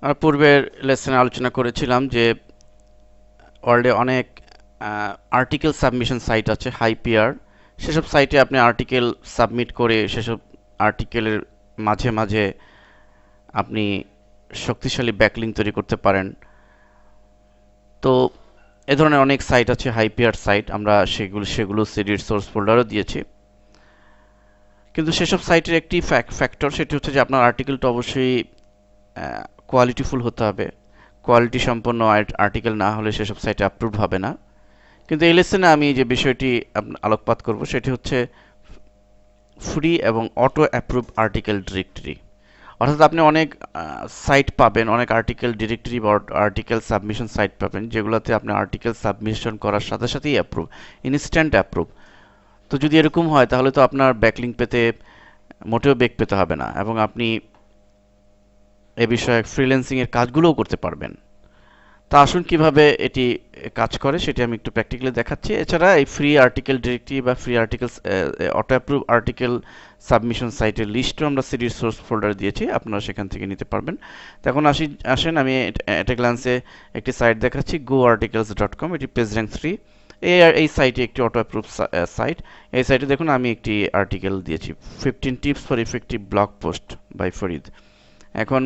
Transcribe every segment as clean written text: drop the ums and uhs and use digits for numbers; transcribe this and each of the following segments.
আর পূর্বের লেসনে আলোচনা করেছিলাম যে ওয়ার্ল্ডে অনেক আর্টিকেল সাবমিশন সাইট আছে হাই পিয়ার। সেসব সাইটে আপনি আর্টিকেল সাবমিট করে সেসব আর্টিকেলের মাঝে মাঝে আপনি শক্তিশালী ব্যাকলিঙ্ক তৈরি করতে পারেন। তো এ ধরনের অনেক সাইট আছে হাই পিয়ার সাইট, আমরা সেগুলো সিডির সোর্স ফোল্ডারও দিয়েছি। কিন্তু সেসব সাইটের একটি ফ্যাক্টর, সেটি হচ্ছে যে আপনার আর্টিকেলটা অবশ্যই কোয়ালিটিফুল হতে হবে। কোয়ালিটি সম্পন্ন আর্টিকেল না হলে সেসব সাইটে অ্যাপ্রুভ হবে না। কিন্তু এই লেসনে আমি যে বিষয়টি আলোকপাত করব সেটি হচ্ছে ফ্রি এবং অটো অ্যাপ্রুভ আর্টিকেল ডিরেক্টরি। অর্থাৎ আপনি অনেক সাইট পাবেন, অনেক আর্টিকেল ডিরেক্টরি বা আর্টিকেল সাবমিশন সাইট পাবেন যেগুলোতে আপনি আর্টিকেল সাবমিশন করার সাথে সাথেই অ্যাপ্রুভ, ইনস্ট্যান্ট অ্যাপ্রুভ। তো যদি এরকম হয় তাহলে তো আপনার ব্যাকলিঙ্ক পেতে মোটেও বেগ পেতে হবে না, এবং আপনি এ বিষয়ে ফ্রিল্যান্সিংয়ের কাজগুলোও করতে পারবেন। তা আসুন কিভাবে এটি কাজ করে সেটি আমি একটু প্র্যাকটিক্যালি দেখাচ্ছি। এছাড়া এই ফ্রি আর্টিকেল ডিরেক্টরি বা free article auto approve article submission সাইটের লিস্টও আমরা সিডির সোর্স ফোল্ডার দিয়েছি, আপনারা সেখান থেকে নিতে পারবেন। তো এখন আসেন আমি এট এ গ্লান্সে একটি সাইট দেখাচ্ছি, goarticles.com। এটি পেজ র্যাঙ্ক 3। এই সাইটে একটি অটো অ্যাপ্রুভ সাইট। এই সাইটে দেখুন আমি একটি আর্টিকেল দিয়েছি, 15 tips for effective blog post by Farid. এখন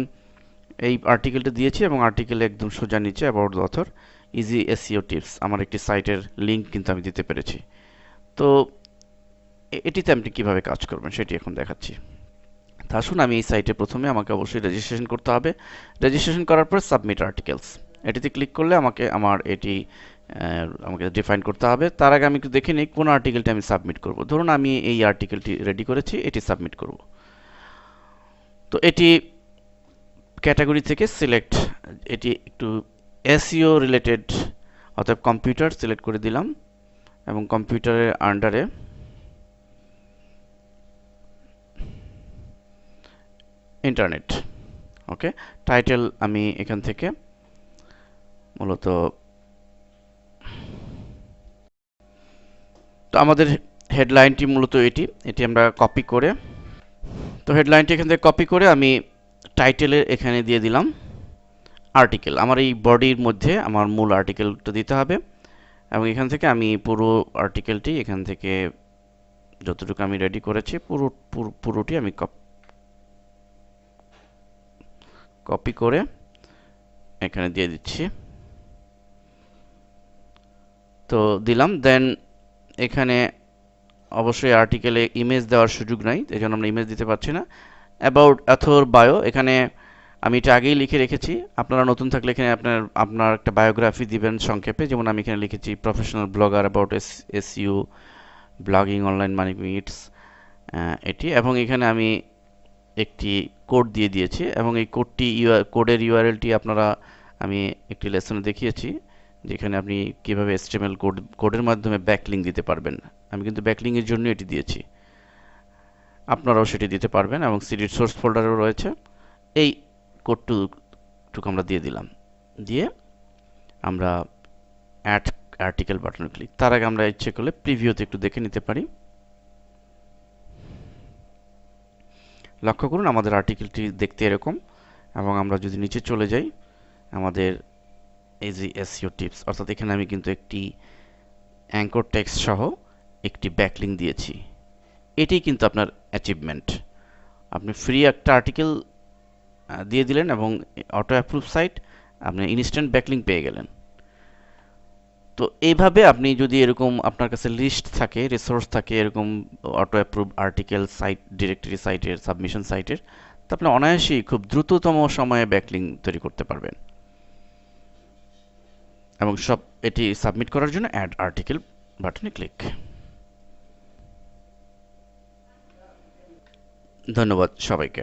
এই আর্টিকেলটা দিয়েছি এবং আর্টিকেলে একদম সোজা নিচে about the author, easy SEO tips, আমার একটি সাইটের লিঙ্ক কিন্তু আমি দিতে পেরেছি। তো এটিতে আপনি কিভাবে কাজ করবেন সেটি এখন দেখাচ্ছি। তা আসুন আমি এই সাইটে প্রথমে আমাকে অবশ্যই রেজিস্ট্রেশন করতে হবে। রেজিস্ট্রেশন করার পর সাবমিট আর্টিকেলস এটিতে ক্লিক করলে আমাকে ডিফাইন করতে হবে। তার আগে আমি একটু দেখে নিই কোন আর্টিকেলটি আমি সাবমিট করব। ধরুন আমি এই আর্টিকেলটি রেডি করেছি, এটি সাবমিট করব। তো এটি ক্যাটাগরি থেকে সিলেক্ট, এটি একটু এসইও রিলেটেড, অর্থাৎ কম্পিউটার সিলেক্ট করে দিলাম এবং কম্পিউটারের আন্ডারে ইন্টারনেট। ওকে, টাইটেল আমি এখান থেকে মূলত, তো আমাদের হেডলাইনটি মূলত এটি এটি আমরা কপি করে, তো হেডলাইনটি এখান থেকে কপি করে আমি টাইটেলের এখানে দিয়ে দিলাম আর্টিকেল। আমার এই বডির মধ্যে আমার মূল আর্টিকেলটা দিতে হবে, এবং এখান থেকে আমি পুরো আর্টিকেলটি এখান থেকে যতটুকু আমি রেডি করেছি পুরোটি আমি কপি করে এখানে দিয়ে দিচ্ছি। তো দিলাম, দেন এখানে অবশ্যই আর্টিকেলে ইমেজ দেওয়ার সুযোগ নাই, এই জন্য আমরা ইমেজ দিতে পারছি না। অ্যাবাউট অথর বায়ো, এখানে আমি এটা আগেই লিখে রেখেছি, আপনারা নতুন থাকলে এখানে আপনার একটা বায়োগ্রাফি দিবেন সংক্ষেপে। যেমন আমি এখানে লিখেছি professional blogger about SU blogging online marketing it's, এটি। এবং এখানে আমি একটি কোড দিয়ে দিয়েছি, এবং এই কোডের ইউআরএলটি আপনারা, আমি একটি লেসনে দেখিয়েছি যেখানে আপনি কিভাবে এসটিএমএল কোডের মাধ্যমে ব্যাকলিঙ্ক দিতে পারবেন। আমি কিন্তু ব্যাকলিঙ্কের জন্য এটি দিয়েছি, আপনারাও সেটি দিতে পারবেন, এবং সিডির সোর্স ফোল্ডারেও রয়েছে। এই কোডটুকু আমরা দিয়ে দিলাম, দিয়ে আমরা অ্যাড আর্টিকেল বাটনে ক্লিক। তার আগে আমরা ইচ্ছে করলে প্রিভিউতে একটু দেখে নিতে পারি। লক্ষ্য করুন আমাদের আর্টিকেলটি দেখতে এরকম, এবং আমরা যদি নিচে চলে যাই আমাদের এই যে এসইও টিপস, অর্থাৎ এখানে আমি কিন্তু একটি অ্যাঙ্কর টেক্সট সহ একটি ব্যাকলিঙ্ক দিয়েছি। এটি কিন্তু আপনার অ্যাচিভমেন্ট। আপনি ফ্রি একটা আর্টিকেল দিয়ে দিলেন এবং অটো অ্যাপ্রুভ সাইট, আপনি ইনস্ট্যান্ট ব্যাকলিঙ্ক পেয়ে গেলেন। তো এইভাবে আপনি যদি এরকম আপনার কাছে লিস্ট থাকে, রিসোর্স থাকে এরকম auto approve article site directory সাইটের, সাবমিশন সাইটের, তো আপনি অনায়াসেই খুব দ্রুততম সময়ে ব্যাকলিঙ্ক তৈরি করতে পারবেন। এবং এটি সাবমিট করার জন্য অ্যাড আর্টিকেল বাটনে ক্লিক। ধন্যবাদ সবাইকে।